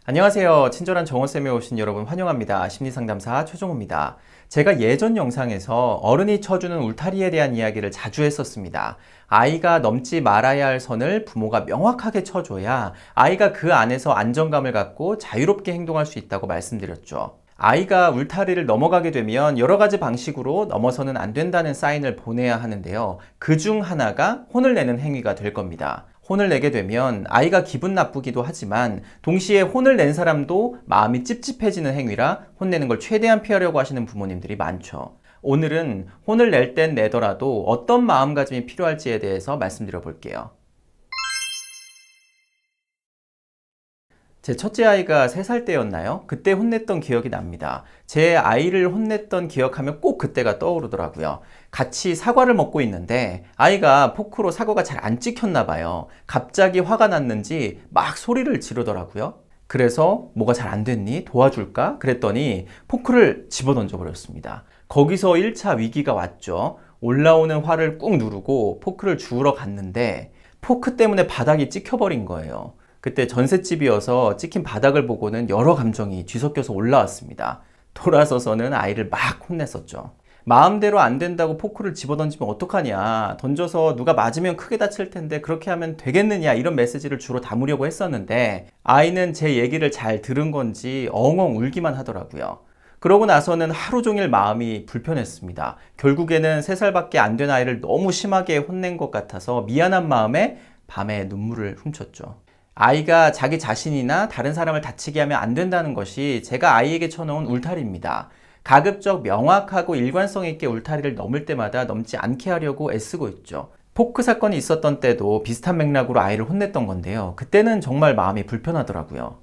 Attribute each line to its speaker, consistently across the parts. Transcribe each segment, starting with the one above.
Speaker 1: 안녕하세요. 친절한 정원쌤에 오신 여러분 환영합니다. 심리상담사 최종호입니다. 제가 예전 영상에서 어른이 쳐주는 울타리에 대한 이야기를 자주 했었습니다. 아이가 넘지 말아야 할 선을 부모가 명확하게 쳐줘야 아이가 그 안에서 안정감을 갖고 자유롭게 행동할 수 있다고 말씀드렸죠. 아이가 울타리를 넘어가게 되면 여러 가지 방식으로 넘어서는 안 된다는 사인을 보내야 하는데요. 그 중 하나가 혼을 내는 행위가 될 겁니다. 혼을 내게 되면 아이가 기분 나쁘기도 하지만 동시에 혼을 낸 사람도 마음이 찝찝해지는 행위라 혼내는 걸 최대한 피하려고 하시는 부모님들이 많죠. 오늘은 혼을 낼 땐 내더라도 어떤 마음가짐이 필요할지에 대해서 말씀드려 볼게요. 제 첫째 아이가 3살 때였나요? 그때 혼냈던 기억이 납니다. 제 아이를 혼냈던 기억하면 꼭 그때가 떠오르더라고요. 같이 사과를 먹고 있는데 아이가 포크로 사과가 잘 안 찍혔나 봐요. 갑자기 화가 났는지 막 소리를 지르더라고요. 그래서 뭐가 잘 안 됐니? 도와줄까? 그랬더니 포크를 집어던져 버렸습니다. 거기서 1차 위기가 왔죠. 올라오는 화를 꾹 누르고 포크를 주우러 갔는데 포크 때문에 바닥이 찍혀버린 거예요. 그때 전셋집이어서 찍힌 바닥을 보고는 여러 감정이 뒤섞여서 올라왔습니다. 돌아서서는 아이를 막 혼냈었죠. 마음대로 안 된다고 포크를 집어던지면 어떡하냐, 던져서 누가 맞으면 크게 다칠 텐데 그렇게 하면 되겠느냐, 이런 메시지를 주로 담으려고 했었는데 아이는 제 얘기를 잘 들은 건지 엉엉 울기만 하더라고요. 그러고 나서는 하루 종일 마음이 불편했습니다. 결국에는 3살밖에 안 된 아이를 너무 심하게 혼낸 것 같아서 미안한 마음에 밤에 눈물을 훔쳤죠. 아이가 자기 자신이나 다른 사람을 다치게 하면 안 된다는 것이 제가 아이에게 쳐놓은 울타리입니다. 가급적 명확하고 일관성 있게 울타리를 넘을 때마다 넘지 않게 하려고 애쓰고 있죠. 포크 사건이 있었던 때도 비슷한 맥락으로 아이를 혼냈던 건데요. 그때는 정말 마음이 불편하더라고요.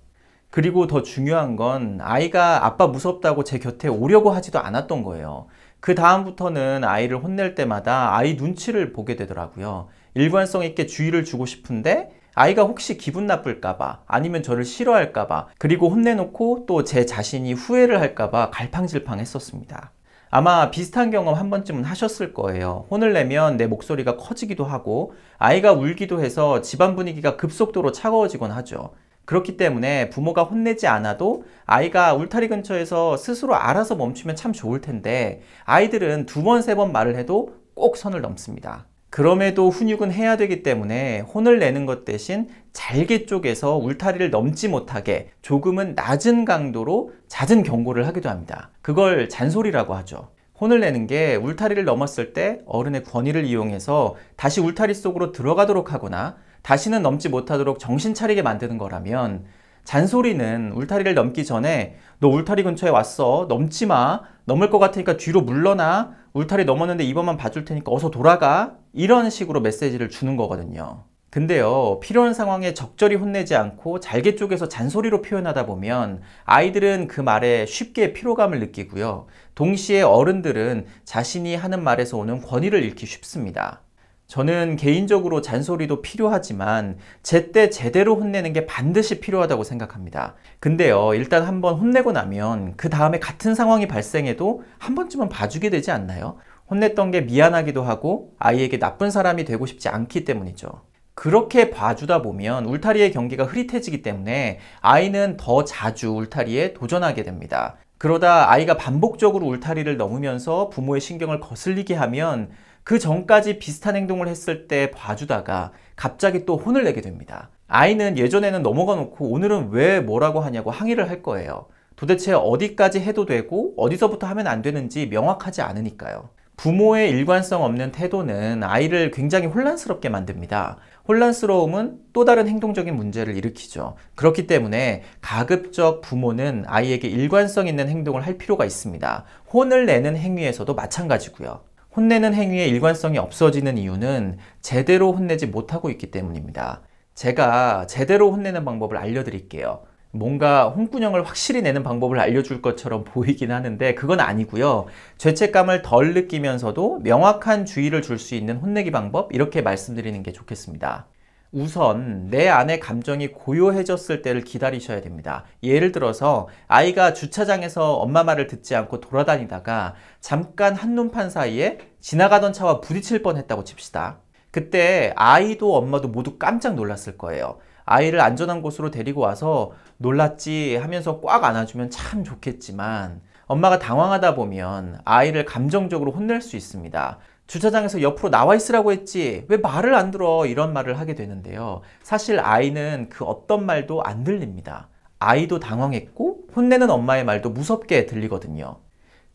Speaker 1: 그리고 더 중요한 건 아이가 아빠 무섭다고 제 곁에 오려고 하지도 않았던 거예요. 그 다음부터는 아이를 혼낼 때마다 아이 눈치를 보게 되더라고요. 일관성 있게 주의를 주고 싶은데 아이가 혹시 기분 나쁠까봐, 아니면 저를 싫어할까봐, 그리고 혼내놓고 또 제 자신이 후회를 할까봐 갈팡질팡 했었습니다. 아마 비슷한 경험 한 번쯤은 하셨을 거예요. 혼을 내면 내 목소리가 커지기도 하고 아이가 울기도 해서 집안 분위기가 급속도로 차가워지곤 하죠. 그렇기 때문에 부모가 혼내지 않아도 아이가 울타리 근처에서 스스로 알아서 멈추면 참 좋을 텐데 아이들은 2번, 3번 말을 해도 꼭 선을 넘습니다. 그럼에도 훈육은 해야 되기 때문에 혼을 내는 것 대신 잘게 쪼개서 울타리를 넘지 못하게 조금은 낮은 강도로 잦은 경고를 하기도 합니다. 그걸 잔소리라고 하죠. 혼을 내는 게 울타리를 넘었을 때 어른의 권위를 이용해서 다시 울타리 속으로 들어가도록 하거나 다시는 넘지 못하도록 정신 차리게 만드는 거라면, 잔소리는 울타리를 넘기 전에 너 울타리 근처에 왔어, 넘지 마, 넘을 것 같으니까 뒤로 물러나, 울타리 넘었는데 이번만 봐줄 테니까 어서 돌아가, 이런 식으로 메시지를 주는 거거든요. 근데요, 필요한 상황에 적절히 혼내지 않고 잘게 쪼개서 잔소리로 표현하다 보면 아이들은 그 말에 쉽게 피로감을 느끼고요. 동시에 어른들은 자신이 하는 말에서 오는 권위를 잃기 쉽습니다. 저는 개인적으로 잔소리도 필요하지만 제때 제대로 혼내는 게 반드시 필요하다고 생각합니다. 근데요, 일단 한번 혼내고 나면 그 다음에 같은 상황이 발생해도 한 번쯤은 봐주게 되지 않나요? 혼냈던 게 미안하기도 하고 아이에게 나쁜 사람이 되고 싶지 않기 때문이죠. 그렇게 봐주다 보면 울타리의 경계가 흐릿해지기 때문에 아이는 더 자주 울타리에 도전하게 됩니다. 그러다 아이가 반복적으로 울타리를 넘으면서 부모의 신경을 거슬리게 하면 그 전까지 비슷한 행동을 했을 때 봐주다가 갑자기 또 혼을 내게 됩니다. 아이는 예전에는 넘어가 놓고 오늘은 왜 뭐라고 하냐고 항의를 할 거예요. 도대체 어디까지 해도 되고 어디서부터 하면 안 되는지 명확하지 않으니까요. 부모의 일관성 없는 태도는 아이를 굉장히 혼란스럽게 만듭니다. 혼란스러움은 또 다른 행동적인 문제를 일으키죠. 그렇기 때문에 가급적 부모는 아이에게 일관성 있는 행동을 할 필요가 있습니다. 혼을 내는 행위에서도 마찬가지고요. 혼내는 행위의 일관성이 없어지는 이유는 제대로 혼내지 못하고 있기 때문입니다. 제가 제대로 혼내는 방법을 알려드릴게요. 뭔가 홍군형을 확실히 내는 방법을 알려줄 것처럼 보이긴 하는데 그건 아니고요. 죄책감을 덜 느끼면서도 명확한 주의를 줄 수 있는 혼내기 방법, 이렇게 말씀드리는 게 좋겠습니다. 우선 내 안의 감정이 고요해졌을 때를 기다리셔야 됩니다. 예를 들어서 아이가 주차장에서 엄마 말을 듣지 않고 돌아다니다가 잠깐 한눈판 사이에 지나가던 차와 부딪힐 뻔했다고 칩시다. 그때 아이도 엄마도 모두 깜짝 놀랐을 거예요. 아이를 안전한 곳으로 데리고 와서 놀랐지 하면서 꽉 안아주면 참 좋겠지만 엄마가 당황하다 보면 아이를 감정적으로 혼낼 수 있습니다. 주차장에서 옆으로 나와 있으라고 했지 왜 말을 안 들어, 이런 말을 하게 되는데요. 사실 아이는 그 어떤 말도 안 들립니다. 아이도 당황했고 혼내는 엄마의 말도 무섭게 들리거든요.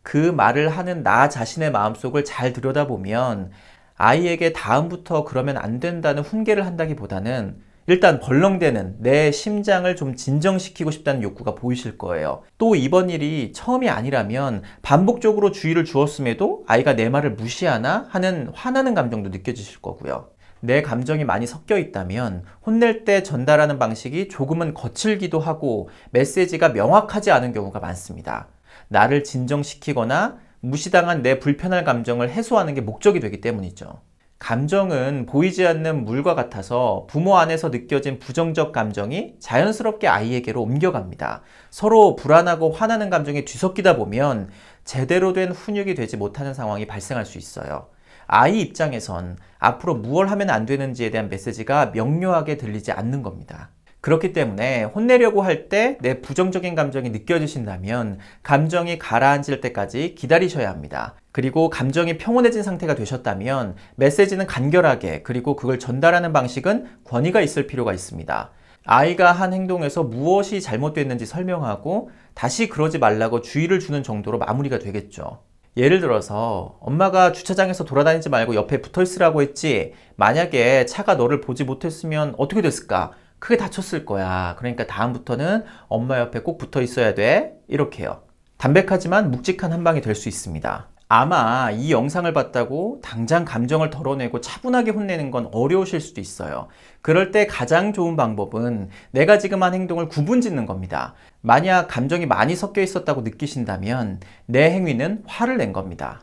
Speaker 1: 그 말을 하는 나 자신의 마음속을 잘 들여다보면 아이에게 다음부터 그러면 안 된다는 훈계를 한다기보다는 일단 벌렁대는 내 심장을 좀 진정시키고 싶다는 욕구가 보이실 거예요. 또 이번 일이 처음이 아니라면 반복적으로 주의를 주었음에도 아이가 내 말을 무시하나 하는 화나는 감정도 느껴지실 거고요. 내 감정이 많이 섞여 있다면 혼낼 때 전달하는 방식이 조금은 거칠기도 하고 메시지가 명확하지 않은 경우가 많습니다. 나를 진정시키거나 무시당한 내 불편할 감정을 해소하는 게 목적이 되기 때문이죠. 감정은 보이지 않는 물과 같아서 부모 안에서 느껴진 부정적 감정이 자연스럽게 아이에게로 옮겨갑니다. 서로 불안하고 화나는 감정이 뒤섞이다 보면 제대로 된 훈육이 되지 못하는 상황이 발생할 수 있어요. 아이 입장에선 앞으로 무엇을 하면 안 되는지에 대한 메시지가 명료하게 들리지 않는 겁니다. 그렇기 때문에 혼내려고 할 때 내 부정적인 감정이 느껴지신다면 감정이 가라앉을 때까지 기다리셔야 합니다. 그리고 감정이 평온해진 상태가 되셨다면 메시지는 간결하게, 그리고 그걸 전달하는 방식은 권위가 있을 필요가 있습니다. 아이가 한 행동에서 무엇이 잘못됐는지 설명하고 다시 그러지 말라고 주의를 주는 정도로 마무리가 되겠죠. 예를 들어서 엄마가 주차장에서 돌아다니지 말고 옆에 붙어 있으라고 했지, 만약에 차가 너를 보지 못했으면 어떻게 됐을까? 크게 다쳤을 거야. 그러니까 다음부터는 엄마 옆에 꼭 붙어 있어야 돼. 이렇게요. 담백하지만 묵직한 한방이 될 수 있습니다. 아마 이 영상을 봤다고 당장 감정을 덜어내고 차분하게 혼내는 건 어려우실 수도 있어요. 그럴 때 가장 좋은 방법은 내가 지금 한 행동을 구분짓는 겁니다. 만약 감정이 많이 섞여 있었다고 느끼신다면 내 행위는 화를 낸 겁니다.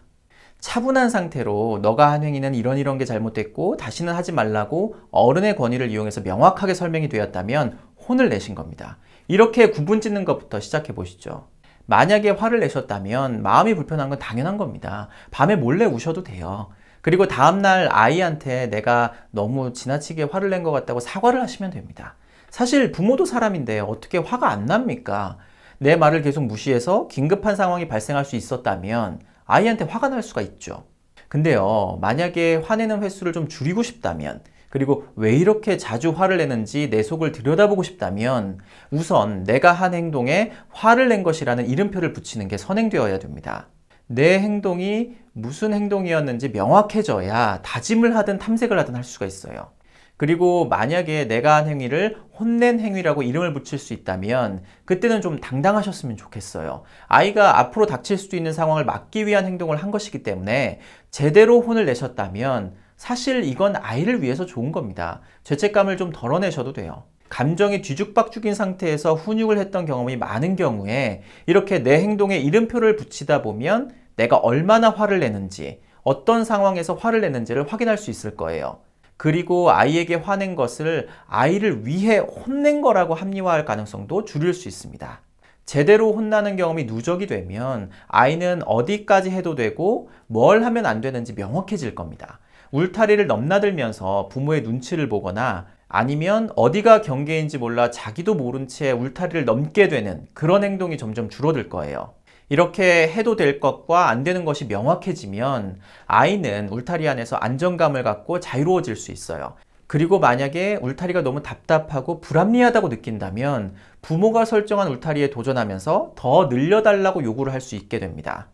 Speaker 1: 차분한 상태로 너가 한 행위는 이런 게 잘못됐고 다시는 하지 말라고 어른의 권위를 이용해서 명확하게 설명이 되었다면 혼을 내신 겁니다. 이렇게 구분짓는 것부터 시작해 보시죠. 만약에 화를 내셨다면 마음이 불편한 건 당연한 겁니다. 밤에 몰래 우셔도 돼요. 그리고 다음날 아이한테 내가 너무 지나치게 화를 낸 것 같다고 사과를 하시면 됩니다. 사실 부모도 사람인데 어떻게 화가 안 납니까? 내 말을 계속 무시해서 긴급한 상황이 발생할 수 있었다면 아이한테 화가 날 수가 있죠. 근데요, 만약에 화내는 횟수를 좀 줄이고 싶다면, 그리고 왜 이렇게 자주 화를 내는지 내 속을 들여다보고 싶다면 우선 내가 한 행동에 화를 낸 것이라는 이름표를 붙이는 게 선행되어야 됩니다. 내 행동이 무슨 행동이었는지 명확해져야 다짐을 하든 탐색을 하든 할 수가 있어요. 그리고 만약에 내가 한 행위를 혼낸 행위라고 이름을 붙일 수 있다면 그때는 좀 당당하셨으면 좋겠어요. 아이가 앞으로 닥칠 수도 있는 상황을 막기 위한 행동을 한 것이기 때문에 제대로 혼을 내셨다면 사실 이건 아이를 위해서 좋은 겁니다. 죄책감을 좀 덜어내셔도 돼요. 감정이 뒤죽박죽인 상태에서 훈육을 했던 경험이 많은 경우에 이렇게 내 행동에 이름표를 붙이다 보면 내가 얼마나 화를 내는지, 어떤 상황에서 화를 내는지를 확인할 수 있을 거예요. 그리고 아이에게 화낸 것을 아이를 위해 혼낸 거라고 합리화할 가능성도 줄일 수 있습니다. 제대로 혼나는 경험이 누적이 되면 아이는 어디까지 해도 되고 뭘 하면 안 되는지 명확해질 겁니다. 울타리를 넘나들면서 부모의 눈치를 보거나 아니면 어디가 경계인지 몰라 자기도 모른 채 울타리를 넘게 되는 그런 행동이 점점 줄어들 거예요. 이렇게 해도 될 것과 안 되는 것이 명확해지면 아이는 울타리 안에서 안정감을 갖고 자유로워질 수 있어요. 그리고 만약에 울타리가 너무 답답하고 불합리하다고 느낀다면 부모가 설정한 울타리에 도전하면서 더 늘려달라고 요구를 할 수 있게 됩니다.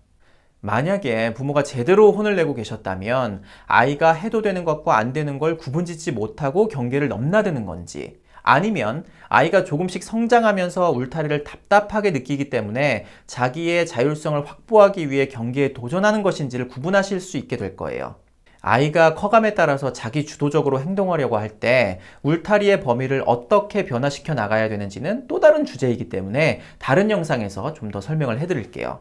Speaker 1: 만약에 부모가 제대로 혼을 내고 계셨다면 아이가 해도 되는 것과 안 되는 걸 구분짓지 못하고 경계를 넘나드는 건지, 아니면 아이가 조금씩 성장하면서 울타리를 답답하게 느끼기 때문에 자기의 자율성을 확보하기 위해 경계에 도전하는 것인지를 구분하실 수 있게 될 거예요. 아이가 커감에 따라서 자기 주도적으로 행동하려고 할 때 울타리의 범위를 어떻게 변화시켜 나가야 되는지는 또 다른 주제이기 때문에 다른 영상에서 좀 더 설명을 해드릴게요.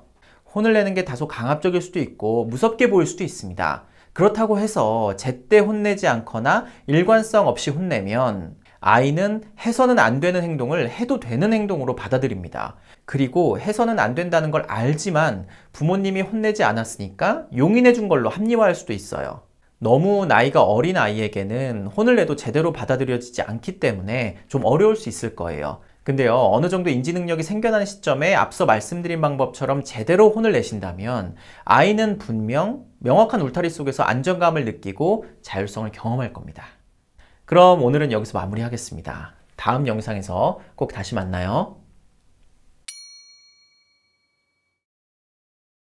Speaker 1: 혼을 내는 게 다소 강압적일 수도 있고 무섭게 보일 수도 있습니다. 그렇다고 해서 제때 혼내지 않거나 일관성 없이 혼내면 아이는 해서는 안 되는 행동을 해도 되는 행동으로 받아들입니다. 그리고 해서는 안 된다는 걸 알지만 부모님이 혼내지 않았으니까 용인해 준 걸로 합리화할 수도 있어요. 너무 나이가 어린 아이에게는 혼을 내도 제대로 받아들여지지 않기 때문에 좀 어려울 수 있을 거예요. 근데요, 어느 정도 인지 능력이 생겨나는 시점에 앞서 말씀드린 방법처럼 제대로 혼을 내신다면 아이는 분명 명확한 울타리 속에서 안정감을 느끼고 자율성을 경험할 겁니다. 그럼 오늘은 여기서 마무리하겠습니다. 다음 영상에서 꼭 다시 만나요.